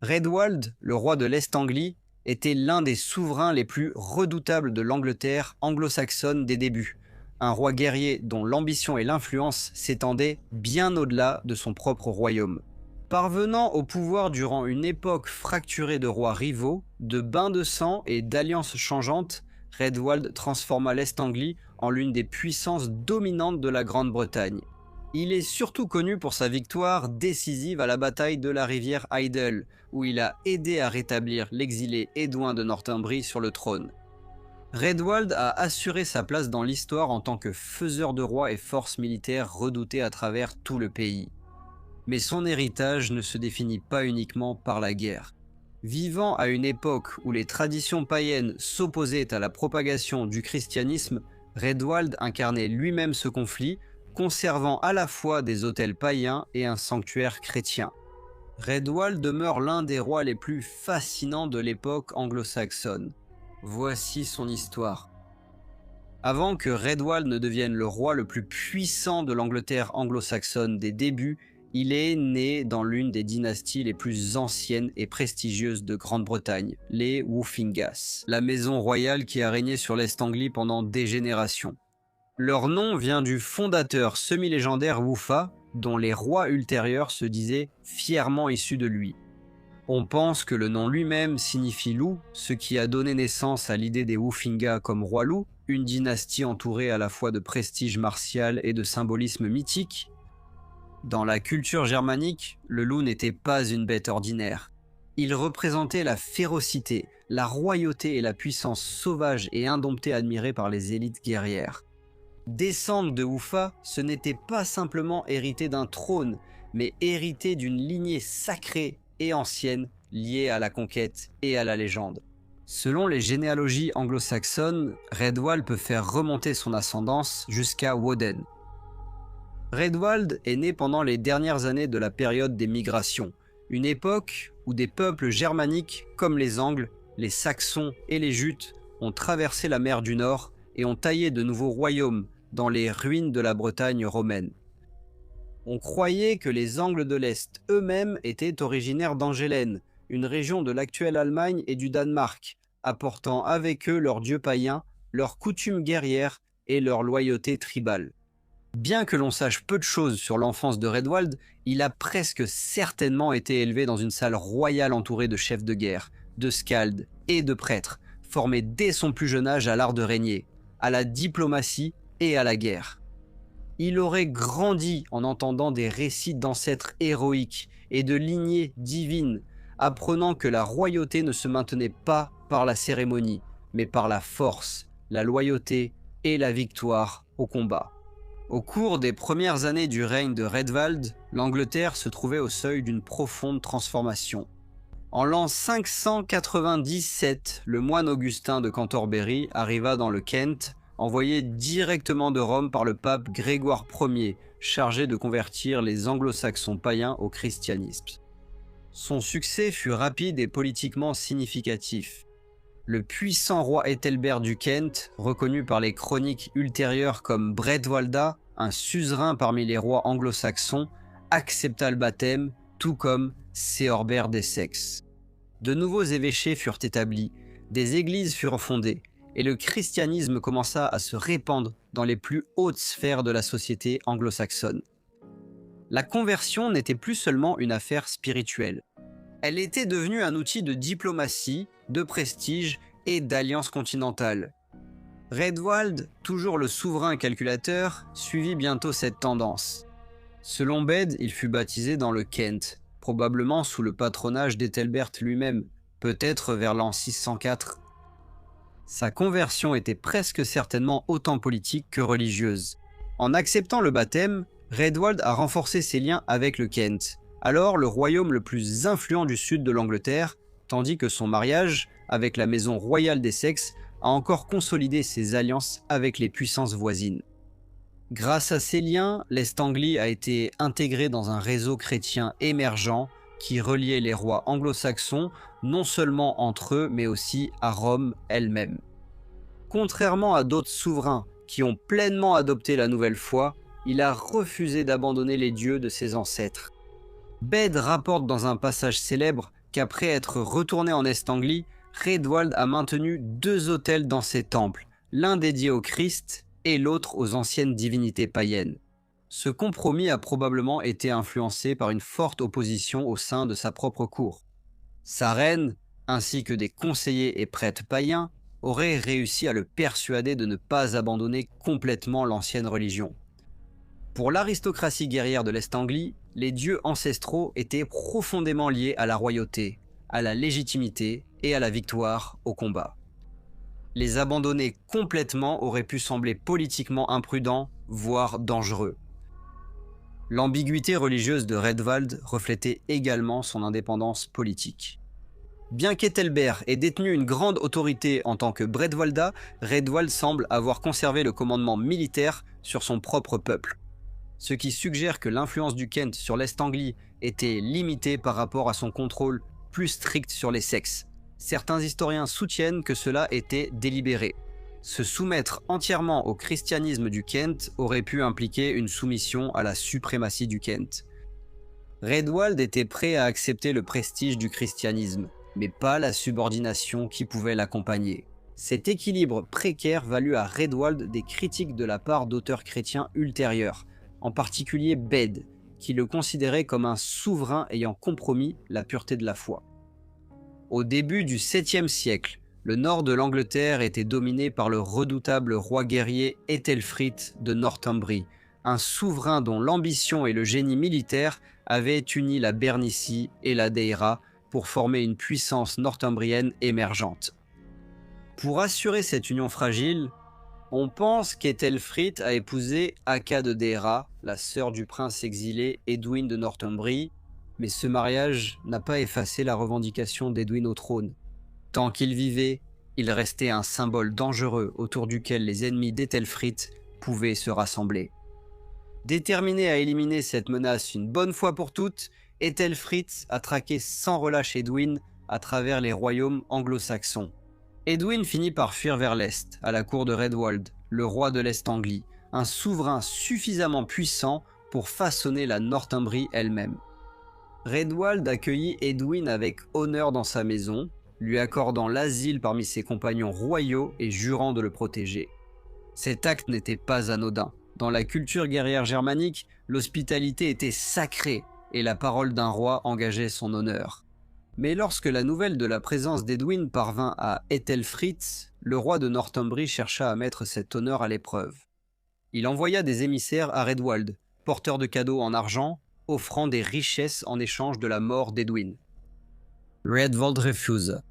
Redwald, le roi de l'Est-Anglie, était l'un des souverains les plus redoutables de l'Angleterre anglo-saxonne des débuts. Un roi guerrier dont l'ambition et l'influence s'étendaient bien au-delà de son propre royaume. Parvenant au pouvoir durant une époque fracturée de rois rivaux, de bains de sang et d'alliances changeantes, Redwald transforma l'Est-Anglie en l'une des puissances dominantes de la Grande-Bretagne. Il est surtout connu pour sa victoire décisive à la bataille de la rivière Idle, où il a aidé à rétablir l'exilé Édouin de Northumbrie sur le trône. Redwald a assuré sa place dans l'histoire en tant que faiseur de rois et force militaire redoutée à travers tout le pays. Mais son héritage ne se définit pas uniquement par la guerre. Vivant à une époque où les traditions païennes s'opposaient à la propagation du christianisme, Redwald incarnait lui-même ce conflit, conservant à la fois des autels païens et un sanctuaire chrétien. Redwald demeure l'un des rois les plus fascinants de l'époque anglo-saxonne. Voici son histoire. Avant que Redwald ne devienne le roi le plus puissant de l'Angleterre anglo-saxonne des débuts, il est né dans l'une des dynasties les plus anciennes et prestigieuses de Grande-Bretagne, les Woffingas, la maison royale qui a régné sur l'Est-Anglie pendant des générations. Leur nom vient du fondateur semi-légendaire Wuffa, dont les rois ultérieurs se disaient fièrement issus de lui. On pense que le nom lui-même signifie loup, ce qui a donné naissance à l'idée des Woffinga comme roi loup, une dynastie entourée à la fois de prestige martial et de symbolisme mythique. Dans la culture germanique, le loup n'était pas une bête ordinaire. Il représentait la férocité, la royauté et la puissance sauvage et indomptée admirée par les élites guerrières. Descendre de Wuffa, ce n'était pas simplement hériter d'un trône, mais hériter d'une lignée sacrée et ancienne liée à la conquête et à la légende. Selon les généalogies anglo-saxonnes, Redwald peut faire remonter son ascendance jusqu'à Woden. Redwald est né pendant les dernières années de la période des migrations, une époque où des peuples germaniques comme les Angles, les Saxons et les Jutes ont traversé la mer du Nord et ont taillé de nouveaux royaumes dans les ruines de la Bretagne romaine. On croyait que les Angles de l'Est eux-mêmes étaient originaires d'Angélène, une région de l'actuelle Allemagne et du Danemark, apportant avec eux leurs dieux païens, leurs coutumes guerrières et leur loyauté tribale. Bien que l'on sache peu de choses sur l'enfance de Redwald, il a presque certainement été élevé dans une salle royale entourée de chefs de guerre, de skalds et de prêtres, formés dès son plus jeune âge à l'art de régner, à la diplomatie et à la guerre. Il aurait grandi en entendant des récits d'ancêtres héroïques et de lignées divines, apprenant que la royauté ne se maintenait pas par la cérémonie, mais par la force, la loyauté et la victoire au combat. Au cours des premières années du règne de Redwald, l'Angleterre se trouvait au seuil d'une profonde transformation. En l'an 597, le moine Augustin de Cantorbéry arriva dans le Kent, envoyé directement de Rome par le pape Grégoire Ier, chargé de convertir les anglo-saxons païens au christianisme. Son succès fut rapide et politiquement significatif. Le puissant roi Ethelbert du Kent, reconnu par les chroniques ultérieures comme Bredwalda, un suzerain parmi les rois anglo-saxons, accepta le baptême, tout comme Ceorbert d'Essex. De nouveaux évêchés furent établis, des églises furent fondées, et le christianisme commença à se répandre dans les plus hautes sphères de la société anglo-saxonne. La conversion n'était plus seulement une affaire spirituelle. Elle était devenue un outil de diplomatie, de prestige et d'alliance continentale. Redwald, toujours le souverain calculateur, suivit bientôt cette tendance. Selon Bede, il fut baptisé dans le Kent, probablement sous le patronage d'Ethelbert lui-même, peut-être vers l'an 604. Sa conversion était presque certainement autant politique que religieuse. En acceptant le baptême, Redwald a renforcé ses liens avec le Kent, alors le royaume le plus influent du sud de l'Angleterre, tandis que son mariage avec la maison royale d'Essex a encore consolidé ses alliances avec les puissances voisines. Grâce à ces liens, l'Est-Anglie a été intégrée dans un réseau chrétien émergent qui reliait les rois anglo-saxons non seulement entre eux, mais aussi à Rome elle-même. Contrairement à d'autres souverains qui ont pleinement adopté la nouvelle foi, il a refusé d'abandonner les dieux de ses ancêtres. Bede rapporte dans un passage célèbre qu'après être retourné en Est-Anglie, Raedwald a maintenu 2 autels dans ses temples, l'un dédié au Christ et l'autre aux anciennes divinités païennes. Ce compromis a probablement été influencé par une forte opposition au sein de sa propre cour. Sa reine, ainsi que des conseillers et prêtres païens, auraient réussi à le persuader de ne pas abandonner complètement l'ancienne religion. Pour l'aristocratie guerrière de l'Est-Anglie, les dieux ancestraux étaient profondément liés à la royauté, à la légitimité et à la victoire au combat. Les abandonner complètement aurait pu sembler politiquement imprudent, voire dangereux. L'ambiguïté religieuse de Raedwald reflétait également son indépendance politique. Bien qu'Ethelbert ait détenu une grande autorité en tant que Bredwalda, Raedwald semble avoir conservé le commandement militaire sur son propre peuple, ce qui suggère que l'influence du Kent sur l'Est-Anglie était limitée par rapport à son contrôle plus strict sur les sexes. Certains historiens soutiennent que cela était délibéré. Se soumettre entièrement au christianisme du Kent aurait pu impliquer une soumission à la suprématie du Kent. Raedwald était prêt à accepter le prestige du christianisme, mais pas la subordination qui pouvait l'accompagner. Cet équilibre précaire valut à Raedwald des critiques de la part d'auteurs chrétiens ultérieurs, en particulier Bede, qui le considérait comme un souverain ayant compromis la pureté de la foi. Au début du 7e siècle, le nord de l'Angleterre était dominé par le redoutable roi guerrier Æthelfrith de Northumbrie, un souverain dont l'ambition et le génie militaire avaient uni la Bernicie et la Deira pour former une puissance northumbrienne émergente. Pour assurer cette union fragile, on pense qu'Æthelfrith a épousé Aka de Deira, la sœur du prince exilé Edwin de Northumbrie, mais ce mariage n'a pas effacé la revendication d'Edwin au trône. Tant qu'il vivait, il restait un symbole dangereux autour duquel les ennemis d'Æthelfrith pouvaient se rassembler. Déterminé à éliminer cette menace une bonne fois pour toutes, Æthelfrith a traqué sans relâche Edwin à travers les royaumes anglo-saxons. Edwin finit par fuir vers l'est, à la cour de Raedwald, le roi de l'Est-Anglie, un souverain suffisamment puissant pour façonner la Northumbrie elle-même. Raedwald accueillit Edwin avec honneur dans sa maison, lui accordant l'asile parmi ses compagnons royaux et jurant de le protéger. Cet acte n'était pas anodin. Dans la culture guerrière germanique, l'hospitalité était sacrée et la parole d'un roi engageait son honneur. Mais lorsque la nouvelle de la présence d'Edwin parvint à Æthelfrith, le roi de Northumbrie chercha à mettre cet honneur à l'épreuve. Il envoya des émissaires à Raedwald, porteurs de cadeaux en argent, offrant des richesses en échange de la mort d'Edwin. Raedwald refusa.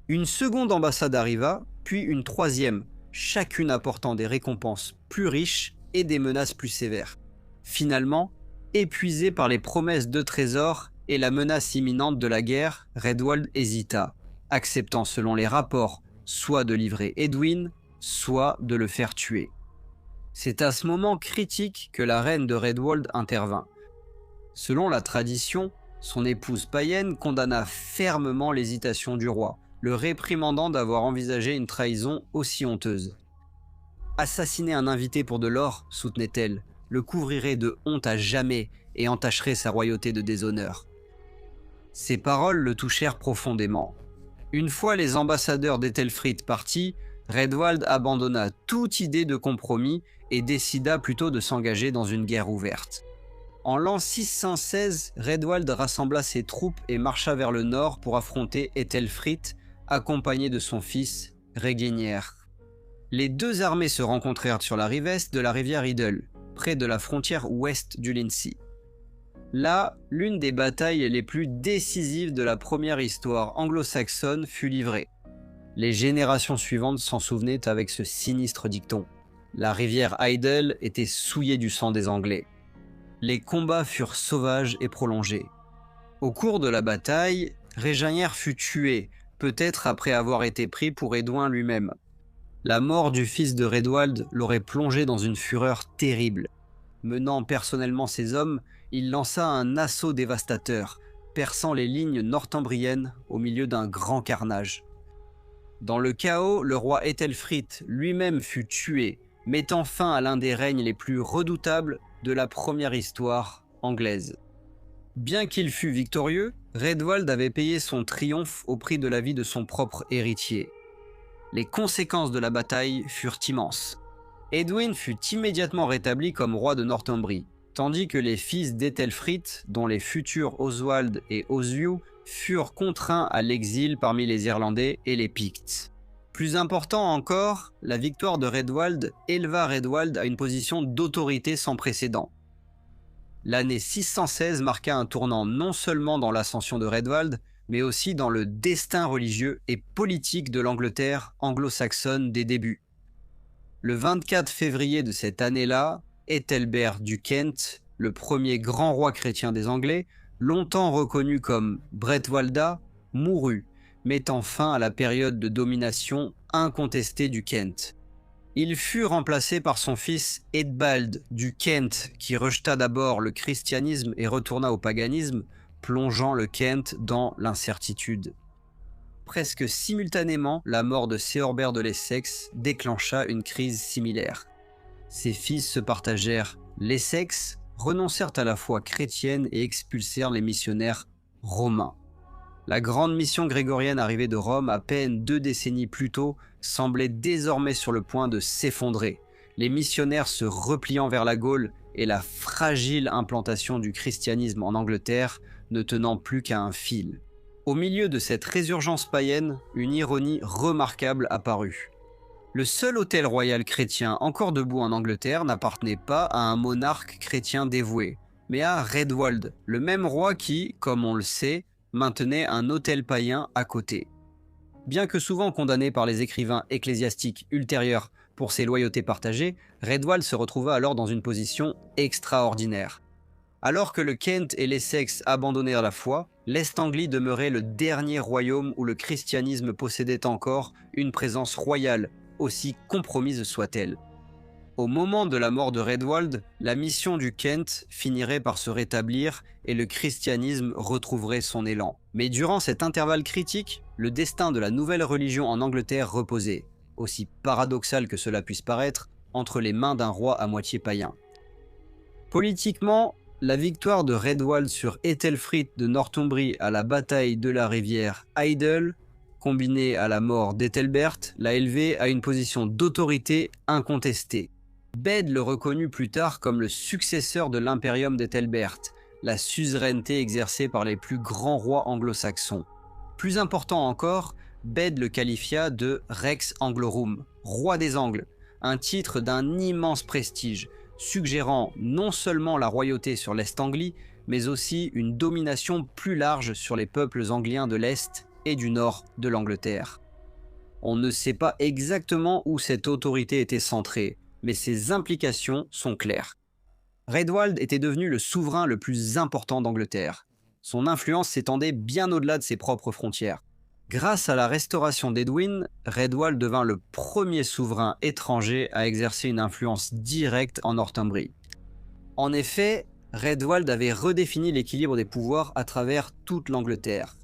Une seconde ambassade arriva, puis une troisième, chacune apportant des récompenses plus riches et des menaces plus sévères. Finalement, épuisé par les promesses de trésors et la menace imminente de la guerre, Raedwald hésita, acceptant selon les rapports soit de livrer Edwin, soit de le faire tuer. C'est à ce moment critique que la reine de Raedwald intervint. Selon la tradition, son épouse païenne condamna fermement l'hésitation du roi, le réprimandant d'avoir envisagé une trahison aussi honteuse. Assassiner un invité pour de l'or, soutenait-elle, le couvrirait de honte à jamais et entacherait sa royauté de déshonneur. Ces paroles le touchèrent profondément. Une fois les ambassadeurs d'Æthelfrith partis, Raedwald abandonna toute idée de compromis et décida plutôt de s'engager dans une guerre ouverte. En l'an 616, Raedwald rassembla ses troupes et marcha vers le nord pour affronter Æthelfrith, accompagné de son fils Régenière. Les deux armées se rencontrèrent sur la rive est de la rivière Idle, près de la frontière ouest du Lindsey. Là, l'une des batailles les plus décisives de la première histoire anglo-saxonne fut livrée. Les générations suivantes s'en souvenaient avec ce sinistre dicton. La rivière Idle était souillée du sang des Anglais. Les combats furent sauvages et prolongés. Au cours de la bataille, Régenière fut tué, peut-être après avoir été pris pour Edwin lui-même. La mort du fils de Raedwald l'aurait plongé dans une fureur terrible. Menant personnellement ses hommes, il lança un assaut dévastateur, perçant les lignes northumbriennes au milieu d'un grand carnage. Dans le chaos, le roi Æthelfrith lui-même fut tué, mettant fin à l'un des règnes les plus redoutables de la première histoire anglaise. Bien qu'il fût victorieux, Redwald avait payé son triomphe au prix de la vie de son propre héritier. Les conséquences de la bataille furent immenses. Edwin fut immédiatement rétabli comme roi de Northumbrie, tandis que les fils d'Ethelfrith, dont les futurs Oswald et Oswiu, furent contraints à l'exil parmi les Irlandais et les Pictes. Plus important encore, la victoire de Redwald éleva Redwald à une position d'autorité sans précédent. L'année 616 marqua un tournant non seulement dans l'ascension de Redwald, mais aussi dans le destin religieux et politique de l'Angleterre anglo-saxonne des débuts. Le 24 février de cette année-là, Ethelbert du Kent, le premier grand roi chrétien des Anglais, longtemps reconnu comme Bretwalda, mourut, mettant fin à la période de domination incontestée du Kent. Il fut remplacé par son fils Eadbald du Kent, qui rejeta d'abord le christianisme et retourna au paganisme, plongeant le Kent dans l'incertitude. Presque simultanément, la mort de Ceorbert de l'Essex déclencha une crise similaire. Ses fils se partagèrent l'Essex, renoncèrent à la foi chrétienne et expulsèrent les missionnaires romains. La grande mission grégorienne arrivée de Rome à peine 2 décennies plus tôt semblait désormais sur le point de s'effondrer, les missionnaires se repliant vers la Gaule et la fragile implantation du christianisme en Angleterre ne tenant plus qu'à un fil. Au milieu de cette résurgence païenne, une ironie remarquable apparut. Le seul hôtel royal chrétien encore debout en Angleterre n'appartenait pas à un monarque chrétien dévoué, mais à Redwald, le même roi qui, comme on le sait, maintenait un hôtel païen à côté. Bien que souvent condamné par les écrivains ecclésiastiques ultérieurs pour ses loyautés partagées, Redwald se retrouva alors dans une position extraordinaire. Alors que le Kent et l'Essex abandonnèrent la foi, l'Est Anglie demeurait le dernier royaume où le christianisme possédait encore une présence royale, aussi compromise soit-elle. Au moment de la mort de Redwald, la mission du Kent finirait par se rétablir et le christianisme retrouverait son élan. Mais durant cet intervalle critique, le destin de la nouvelle religion en Angleterre reposait, aussi paradoxal que cela puisse paraître, entre les mains d'un roi à moitié païen. Politiquement, la victoire de Redwald sur Ethelfrith de Northumbrie à la bataille de la rivière Idle, combinée à la mort d'Ethelbert, l'a élevé à une position d'autorité incontestée. Bede le reconnut plus tard comme le successeur de l'impérium d'Ethelbert, la suzeraineté exercée par les plus grands rois anglo-saxons. Plus important encore, Bede le qualifia de Rex Anglorum, roi des Angles, un titre d'un immense prestige, suggérant non seulement la royauté sur l'Est Anglie, mais aussi une domination plus large sur les peuples angliens de l'Est et du Nord de l'Angleterre. On ne sait pas exactement où cette autorité était centrée, mais ses implications sont claires. Redwald était devenu le souverain le plus important d'Angleterre. Son influence s'étendait bien au-delà de ses propres frontières. Grâce à la restauration d'Edwin, Redwald devint le premier souverain étranger à exercer une influence directe en Northumbrie. En effet, Redwald avait redéfini l'équilibre des pouvoirs à travers toute l'Angleterre.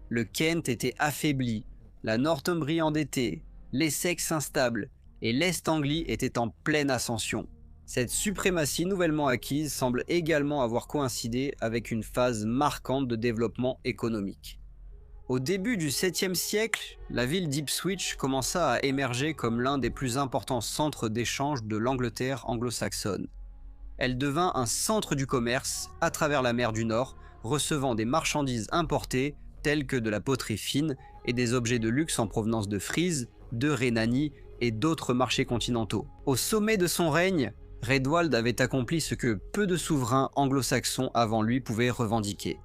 Le Kent était affaibli, la Northumbrie endettée, l'Essex instable, et l'Est Anglie était en pleine ascension. Cette suprématie nouvellement acquise semble également avoir coïncidé avec une phase marquante de développement économique. Au début du 7e siècle, la ville d'Ipswich commença à émerger comme l'un des plus importants centres d'échange de l'Angleterre anglo-saxonne. Elle devint un centre du commerce à travers la mer du Nord, recevant des marchandises importées telles que de la poterie fine et des objets de luxe en provenance de Frise, de Rhénanie et d'autres marchés continentaux. Au sommet de son règne, Redwald avait accompli ce que peu de souverains anglo-saxons avant lui pouvaient revendiquer.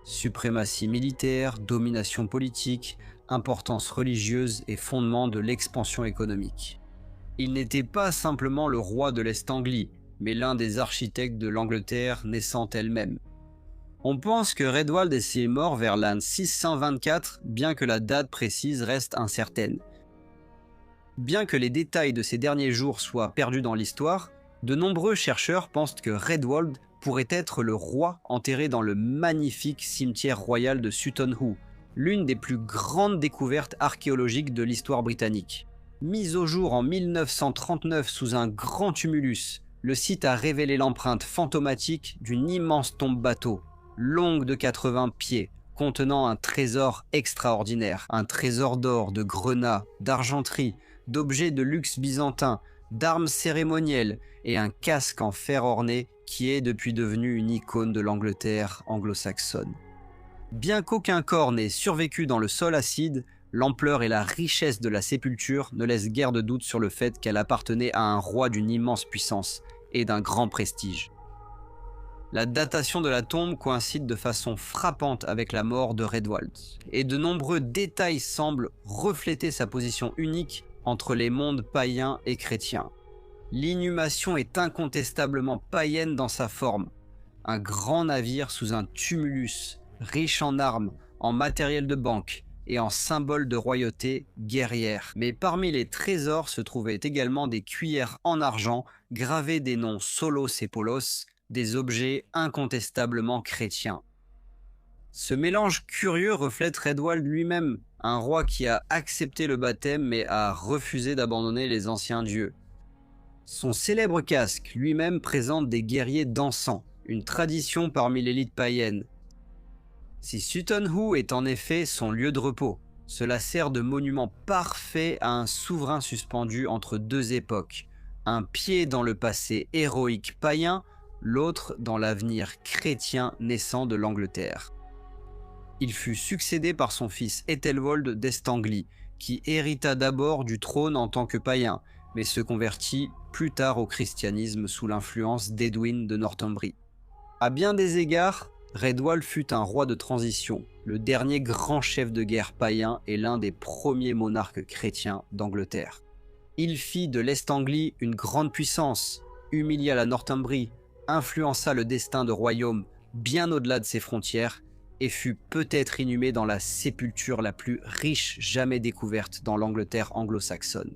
Suprématie militaire, domination politique, importance religieuse et fondement de l'expansion économique. Il n'était pas simplement le roi de l'Est Anglie, mais l'un des architectes de l'Angleterre naissante elle-même. On pense que Redwald est mort vers l'an 624, bien que la date précise reste incertaine. Bien que les détails de ces derniers jours soient perdus dans l'histoire, de nombreux chercheurs pensent que Redwald pourrait être le roi enterré dans le magnifique cimetière royal de Sutton Hoo, l'une des plus grandes découvertes archéologiques de l'histoire britannique. Mis au jour en 1939 sous un grand tumulus, le site a révélé l'empreinte fantomatique d'une immense tombe-bateau, longue de 80 pieds, contenant un trésor extraordinaire, un trésor d'or, de grenats, d'argenterie, d'objets de luxe byzantin, d'armes cérémonielles et un casque en fer orné qui est depuis devenu une icône de l'Angleterre anglo-saxonne. Bien qu'aucun corps n'ait survécu dans le sol acide, l'ampleur et la richesse de la sépulture ne laissent guère de doute sur le fait qu'elle appartenait à un roi d'une immense puissance et d'un grand prestige. La datation de la tombe coïncide de façon frappante avec la mort de Redwald, et de nombreux détails semblent refléter sa position unique entre les mondes païens et chrétiens. L'inhumation est incontestablement païenne dans sa forme. Un grand navire sous un tumulus, riche en armes, en matériel de banque et en symboles de royauté guerrière. Mais parmi les trésors se trouvaient également des cuillères en argent gravées des noms Solos et Polos, des objets incontestablement chrétiens. Ce mélange curieux reflète Redwald lui-même, un roi qui a accepté le baptême mais a refusé d'abandonner les anciens dieux. Son célèbre casque lui-même présente des guerriers dansant, une tradition parmi l'élite païenne. Si Sutton Hoo est en effet son lieu de repos, cela sert de monument parfait à un souverain suspendu entre deux époques, un pied dans le passé héroïque païen, l'autre dans l'avenir chrétien naissant de l'Angleterre. Il fut succédé par son fils Æthelwold d'Estanglie, qui hérita d'abord du trône en tant que païen, mais se convertit plus tard au christianisme sous l'influence d'Edwin de Northumbrie. À bien des égards, Redwald fut un roi de transition, le dernier grand chef de guerre païen et l'un des premiers monarques chrétiens d'Angleterre. Il fit de l'Est-Anglie une grande puissance, humilia la Northumbrie, influença le destin de royaumes bien au-delà de ses frontières et fut peut-être inhumé dans la sépulture la plus riche jamais découverte dans l'Angleterre anglo-saxonne.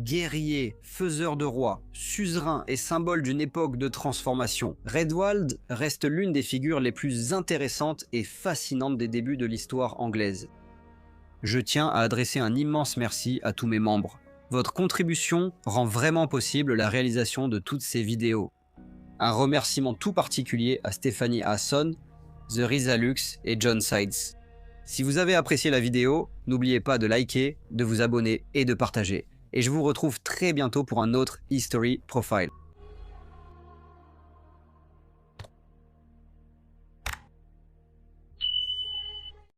Guerrier, faiseur de rois, suzerain et symbole d'une époque de transformation, Redwald reste l'une des figures les plus intéressantes et fascinantes des débuts de l'histoire anglaise. Je tiens à adresser un immense merci à tous mes membres. Votre contribution rend vraiment possible la réalisation de toutes ces vidéos. Un remerciement tout particulier à Stéphanie Hasson, The Rizalux et John Sides. Si vous avez apprécié la vidéo, n'oubliez pas de liker, de vous abonner et de partager. Et je vous retrouve très bientôt pour un autre History Profile.